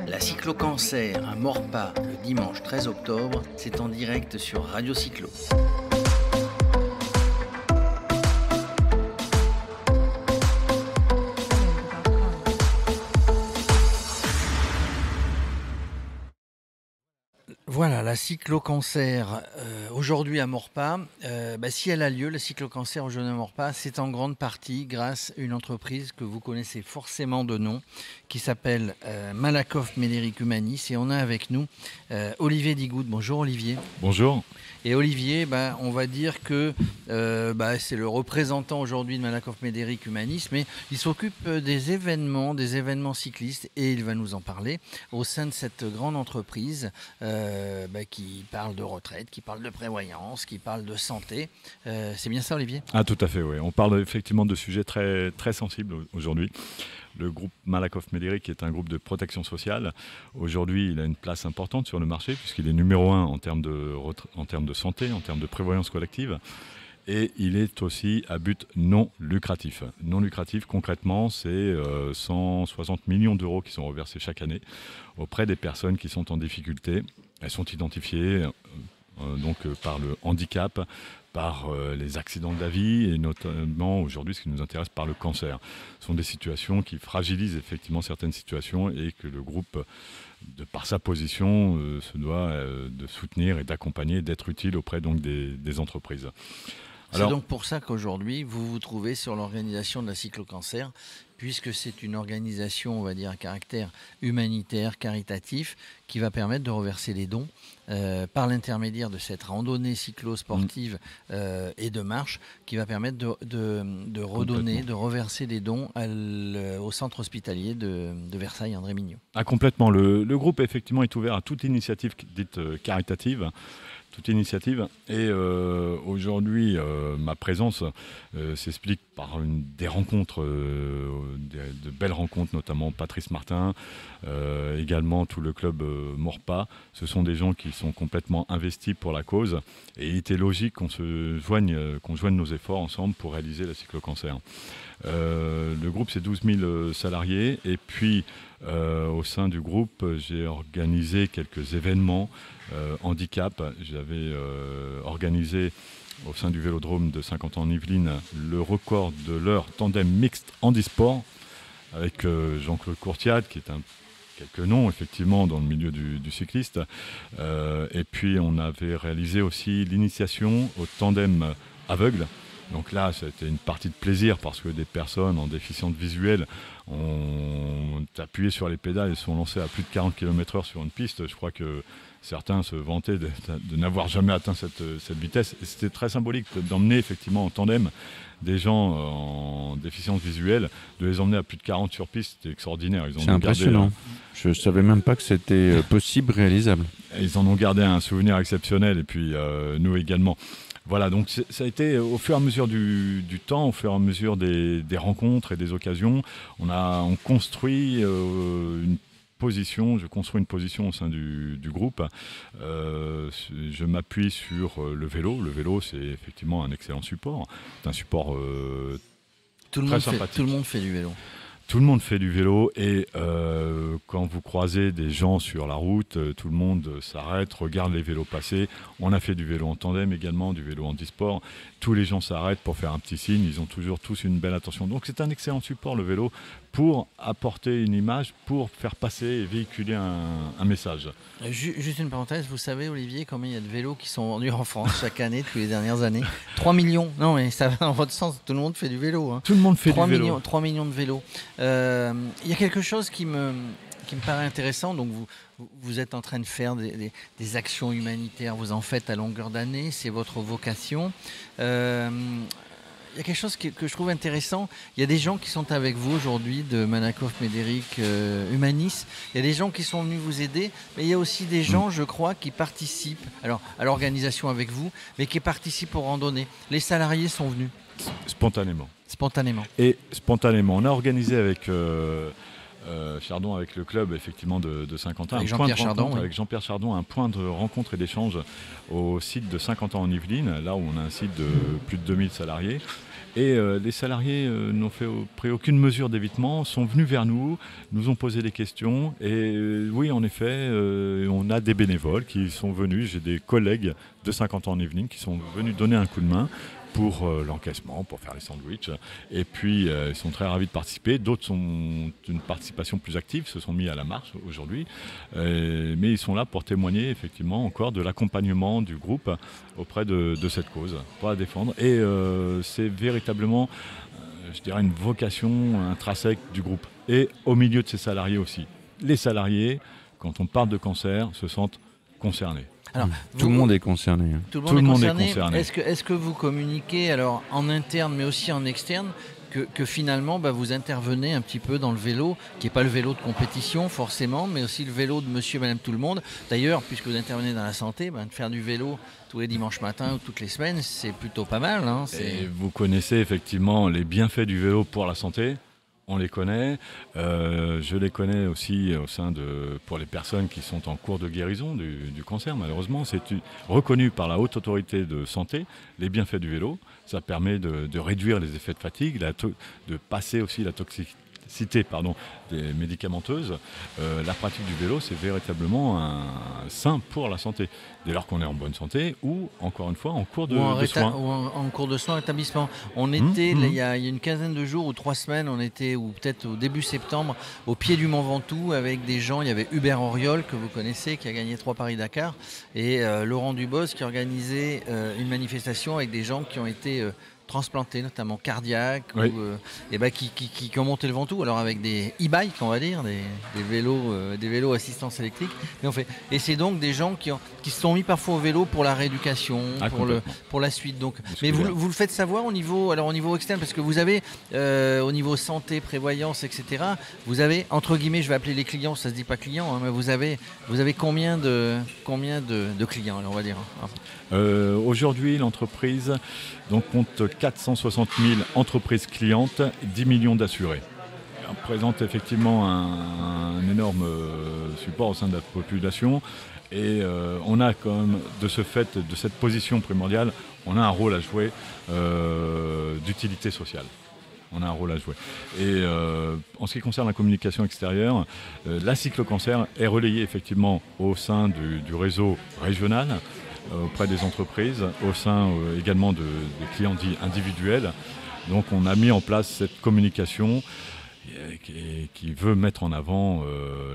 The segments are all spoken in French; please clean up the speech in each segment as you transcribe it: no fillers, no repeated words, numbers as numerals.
La cyclo-cancer à Maurepas le dimanche 13 octobre, c'est en direct sur Radio Cyclo. Voilà, la cyclo-cancer aujourd'hui à Maurepas, si elle a lieu, la cyclo-cancer aujourd'hui à Maurepas, c'est en grande partie grâce à une entreprise que vous connaissez forcément de nom, qui s'appelle Malakoff Médéric Humanis. Et on a avec nous Olivier Digoud. Bonjour Olivier. Bonjour. Et Olivier, on va dire que c'est le représentant aujourd'hui de Malakoff Médéric Humanis, mais il s'occupe des événements cyclistes, et il va nous en parler au sein de cette grande entreprise qui parle de retraite, qui parle de prévoyance, qui parle de santé. C'est bien ça, Olivier ? Ah, tout à fait, oui. On parle effectivement de sujets très, très sensibles aujourd'hui. Le groupe Malakoff Médéric est un groupe de protection sociale. Aujourd'hui, il a une place importante sur le marché puisqu'il est numéro 1 en termes de santé, en termes de prévoyance collective. Et il est aussi à but non lucratif. Non lucratif, concrètement, c'est 160 millions d'euros qui sont reversés chaque année auprès des personnes qui sont en difficulté. Elles sont identifiées par le handicap, par les accidents de la vie et notamment aujourd'hui ce qui nous intéresse par le cancer. Ce sont des situations qui fragilisent effectivement certaines situations et que le groupe, de par sa position, se doit de soutenir et d'accompagner, d'être utile auprès donc des entreprises. C'est donc pour ça qu'aujourd'hui, vous vous trouvez sur l'organisation de la cyclo-cancer, puisque c'est une organisation, on va dire, à caractère humanitaire, caritatif, qui va permettre de reverser les dons par l'intermédiaire de cette randonnée cyclo-sportive et de marche, qui va permettre de redonner, de reverser des dons au centre hospitalier de Versailles, André Mignot. Ah, complètement. Le groupe, effectivement, est ouvert à toute initiative dite caritative. Et aujourd'hui ma présence s'explique par des rencontres, de belles rencontres, notamment Patrice Martin, également tout le club Maurepas. Ce sont des gens qui sont complètement investis pour la cause et il était logique qu'on joigne nos efforts ensemble pour réaliser la cyclo-cancer. Le groupe, c'est 12 000 salariés et puis au sein du groupe, j'ai organisé quelques événements handicap. J'avais organisé au sein du Vélodrome de Saint-Quentin-en-Yvelines le record de l'heure tandem mixte handisport avec Jean-Claude Courtiade, qui est quelques noms effectivement dans le milieu du cycliste. Et puis on avait réalisé aussi l'initiation au tandem aveugle. Donc là, c'était une partie de plaisir parce que des personnes en déficience visuelle ont appuyé sur les pédales et sont lancées à plus de 40 km/h sur une piste. Je crois que certains se vantaient de n'avoir jamais atteint cette vitesse. Et c'était très symbolique d'emmener effectivement en tandem des gens en déficience visuelle, de les emmener à plus de 40 sur piste. C'était extraordinaire. C'est impressionnant. Je ne savais même pas que c'était possible, réalisable. Ils en ont gardé un souvenir exceptionnel et puis nous également. Voilà, donc ça a été au fur et à mesure du temps, au fur et à mesure des rencontres et des occasions, on construit une position, je construis une position au sein du groupe. Je m'appuie sur le vélo. Le vélo, c'est effectivement un excellent support. C'est un support très sympathique. Tout le monde fait du vélo. Tout le monde fait du vélo et quand vous croisez des gens sur la route, tout le monde s'arrête, regarde les vélos passer. On a fait du vélo en tandem également, du vélo handisport. Tous les gens s'arrêtent pour faire un petit signe. Ils ont toujours tous une belle attention. Donc c'est un excellent support, le vélo, pour apporter une image, pour faire passer et véhiculer un message. Juste une parenthèse, vous savez, Olivier, combien il y a de vélos qui sont vendus en France chaque année depuis les dernières années ? 3 millions. Non, mais ça va dans votre sens. Tout le monde fait du vélo. Hein. Tout le monde fait du vélo. 3 millions de vélos. Il y a quelque chose qui me paraît intéressant. Donc vous êtes en train de faire des actions humanitaires. Vous en faites à longueur d'année. C'est votre vocation. Il y a quelque chose que je trouve intéressant. Il y a des gens qui sont avec vous aujourd'hui de Malakoff Médéric Humanis. Il y a des gens qui sont venus vous aider. Mais il y a aussi des gens, je crois, qui participent à l'organisation avec vous, mais qui participent aux randonnées. Les salariés sont venus. Spontanément. Et spontanément. On a organisé avec Chardon, avec le club effectivement de Saint-Quentin, avec Jean-Pierre Chardon, avec Jean-Pierre Chardon, un point de rencontre et d'échange au site de Saint-Quentin-en-Yvelines, là où on a un site de plus de 2000 salariés. Et les salariés n'ont pris aucune mesure d'évitement, sont venus vers nous, nous ont posé des questions. Et oui, en effet, on a des bénévoles qui sont venus. J'ai des collègues de 50 ans en evening qui sont venus donner un coup de main pour l'encaissement, pour faire les sandwichs. Et puis, ils sont très ravis de participer. D'autres sont une participation plus active, se sont mis à la marche aujourd'hui. Mais ils sont là pour témoigner, effectivement, encore de l'accompagnement du groupe auprès de cette cause, pour la défendre. Et c'est véritablement, je dirais, une vocation intrinsèque du groupe. Et au milieu de ses salariés aussi. Les salariés, quand on parle de cancer, se sentent concernés. Alors, tout le monde est concerné. Tout le monde est concerné. Est-ce que vous communiquez alors en interne mais aussi en externe que finalement vous intervenez un petit peu dans le vélo, qui n'est pas le vélo de compétition forcément, mais aussi le vélo de monsieur et madame tout le monde. D'ailleurs, puisque vous intervenez dans la santé, de faire du vélo tous les dimanches matins ou toutes les semaines, c'est plutôt pas mal. Et vous connaissez effectivement les bienfaits du vélo pour la santé. On les connaît. Je les connais aussi pour les personnes qui sont en cours de guérison du cancer, malheureusement. C'est reconnu par la Haute Autorité de Santé, les bienfaits du vélo. Ça permet de réduire les effets de fatigue, de passer aussi la toxicité des médicamenteuses. La pratique du vélo, c'est véritablement un sain pour la santé. Dès lors qu'on est en bonne santé ou, encore une fois, en cours de soins. Ou en cours de soins, établissement. On était, il y a une quinzaine de jours ou 3 semaines, on était, ou peut-être au début septembre, au pied du Mont Ventoux avec des gens. Il y avait Hubert Auriol, que vous connaissez, qui a gagné 3 Paris-Dakar, et Laurent Dubos, qui organisait une manifestation avec des gens qui ont été transplantés, notamment cardiaques, oui. Qui ont monté le Ventoux, alors avec des e-bikes, on va dire, des vélos assistance électrique. Et c'est donc des gens qui se sont mis parfois au vélo pour la rééducation, pour la suite. Donc, mais vous le faites savoir au niveau externe, parce que vous avez au niveau santé, prévoyance, etc. Vous avez, entre guillemets, je vais appeler les clients, ça se dit pas clients, mais vous avez combien de clients, alors on va dire. Aujourd'hui, l'entreprise compte 460 000 entreprises clientes, 10 millions d'assurés. On représente effectivement un énorme support au sein de la population. Et on a quand même, de ce fait, de cette position primordiale, on a un rôle à jouer d'utilité sociale. On a un rôle à jouer. Et en ce qui concerne la communication extérieure, la cyclo-cancer est relayée effectivement au sein du réseau régional, auprès des entreprises, au sein également des clients dits individuels. Donc on a mis en place cette communication qui veut mettre en avant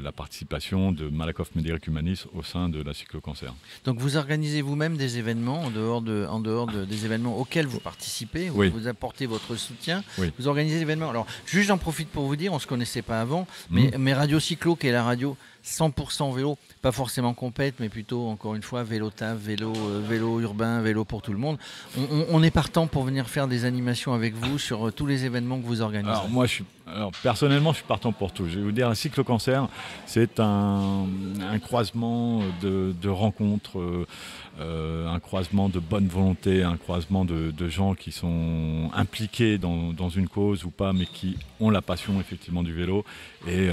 la participation de Malakoff Médéric Humanis au sein de la cyclo-cancer. Donc vous organisez vous-même des événements en dehors des événements auxquels vous participez, où vous apportez votre soutien, vous organisez des événements. Alors juste j'en profite pour vous dire, on ne se connaissait pas avant, mais Radio Cyclo, qui est la radio 100% vélo, pas forcément compète, mais plutôt, encore une fois, vélo taf, vélo urbain, vélo pour tout le monde. On est partant pour venir faire des animations avec vous sur tous les événements que vous organisez. Alors personnellement, je suis partant pour tout. Je vais vous dire, un cyclo-cancer, c'est un croisement de rencontres, un croisement de bonne volonté, un croisement de gens qui sont impliqués dans une cause ou pas, mais qui ont la passion effectivement du vélo. Et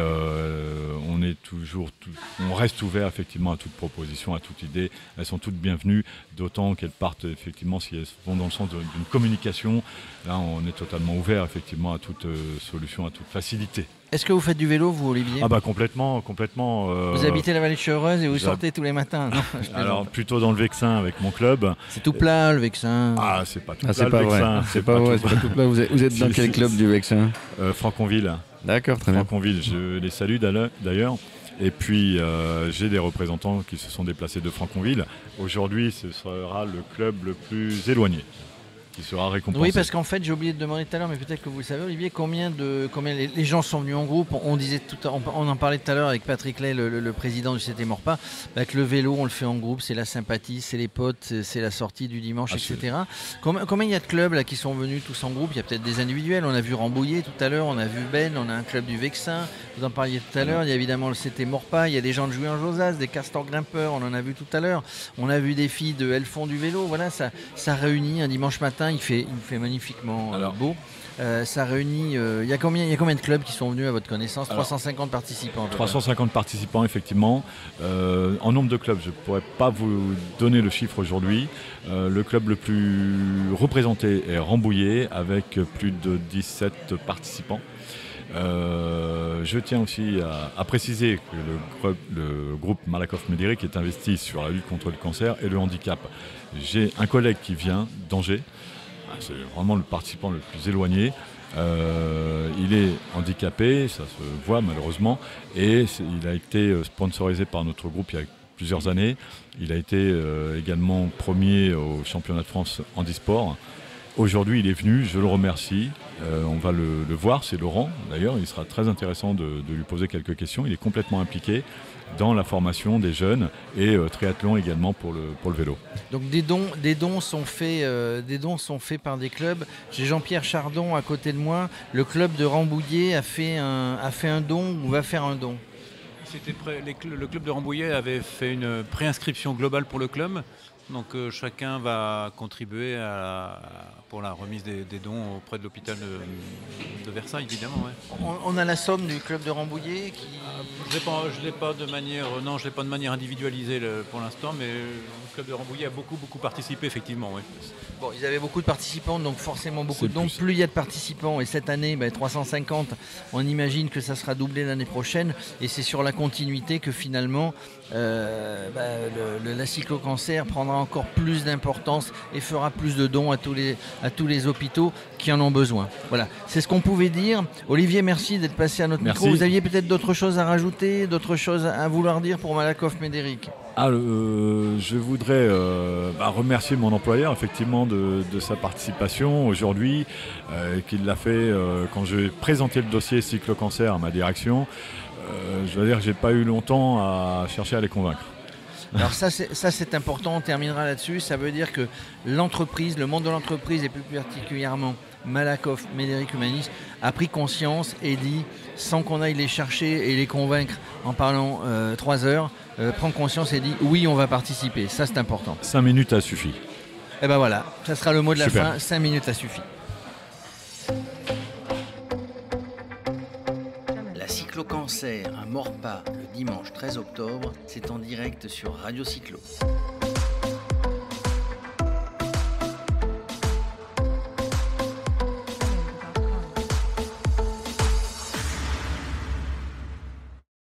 on reste ouvert effectivement à toute proposition, à toute idée. Elles sont toutes bienvenues, d'autant qu'elles partent effectivement, si elles vont dans le sens d'une communication. Là, on est totalement ouvert effectivement à toute solution, à toute facilité. Est-ce que vous faites du vélo, vous, Olivier ? Complètement. Vous habitez la vallée de Chevreuse et vous sortez tous les matins, non ? Alors, plutôt dans le Vexin avec mon club. C'est tout plat, le Vexin. C'est pas tout plat, le Vexin. C'est pas vrai, c'est pas tout plat. Vous êtes dans quel club du Vexin ? Franconville. D'accord, très bien. Franconville, je les salue d'ailleurs. Et puis, j'ai des représentants qui se sont déplacés de Franconville. Aujourd'hui, ce sera le club le plus éloigné qui sera récompensé. Oui, parce qu'en fait, j'ai oublié de demander tout à l'heure, mais peut-être que vous le savez, Olivier, combien les gens sont venus en groupe. On en parlait tout à l'heure avec Patrick Lay, le président du CT Morpa, que le vélo, on le fait en groupe, c'est la sympathie, c'est les potes, c'est la sortie du dimanche, etc. Combien il y a de clubs là qui sont venus tous en groupe ? Il y a peut-être des individuels. On a vu Rambouillet tout à l'heure, on a vu Ben, on a un club du Vexin. Vous en parliez tout à l'heure. Il y a évidemment le CT Morpa. Il y a des gens de Jouy-en-Josas, des castors grimpeurs. On en a vu tout à l'heure. On a vu des filles de Elles font du vélo. Voilà, ça réunit un dimanche matin. Il fait magnifiquement beau. Ça réunit. Il y a combien de clubs qui sont venus à votre connaissance? Alors, 350 participants. 350 participants, effectivement. En nombre de clubs, je ne pourrais pas vous donner le chiffre aujourd'hui. Le club le plus représenté est Rambouillet, avec plus de 17 participants. Je tiens aussi à préciser que le groupe Malakoff Médéric est investi sur la lutte contre le cancer et le handicap. J'ai un collègue qui vient d'Angers, c'est vraiment le participant le plus éloigné. Il est handicapé, ça se voit malheureusement, et il a été sponsorisé par notre groupe il y a plusieurs années. Il a été également premier au championnat de France handisport. Aujourd'hui, il est venu, je le remercie. On va le voir, c'est Laurent d'ailleurs. Il sera très intéressant de lui poser quelques questions. Il est complètement impliqué dans la formation des jeunes et triathlon également pour le vélo. Donc des dons sont faits par des clubs. J'ai Jean-Pierre Chardon à côté de moi. Le club de Rambouillet a fait un don ou va faire un don. Le club de Rambouillet avait fait une préinscription globale pour le club. Donc chacun va contribuer pour la remise des dons auprès de l'hôpital de Versailles, évidemment. Ouais. On a la somme du club de Rambouillet qui... Je ne l'ai pas de manière individualisée pour l'instant, mais le club de Rambouillet a beaucoup participé, effectivement. Ouais. Bon, ils avaient beaucoup de participants, donc forcément beaucoup de dons. Plus il y a de participants, et cette année, 350, on imagine que ça sera doublé l'année prochaine, et c'est sur la continuité que finalement la cyclo-cancer prendra encore plus d'importance et fera plus de dons à tous les hôpitaux qui en ont besoin. Voilà, c'est ce qu'on pouvait dire. Olivier, merci d'être passé à notre micro. Vous aviez peut-être d'autres choses à rajouter, d'autres choses à vouloir dire pour Malakoff Médéric? Je voudrais remercier mon employeur effectivement de sa participation aujourd'hui, qu'il l'a fait quand j'ai présenté le dossier cyclo-cancer à ma direction. Je dois dire que j'ai pas eu longtemps à chercher à les convaincre. Alors ça c'est important, on terminera là-dessus. Ça veut dire que l'entreprise, le monde de l'entreprise et plus particulièrement Malakoff Médéric Humanis a pris conscience et dit, sans qu'on aille les chercher et les convaincre en parlant 3 heures, prend conscience et dit oui, on va participer. Ça c'est important. 5 minutes a suffi. Et ben voilà, ça sera le mot de la Super. fin. 5 minutes a suffi. La cyclo-cancer à Maurepas le dimanche 13 octobre, c'est en direct sur Radio Cyclo.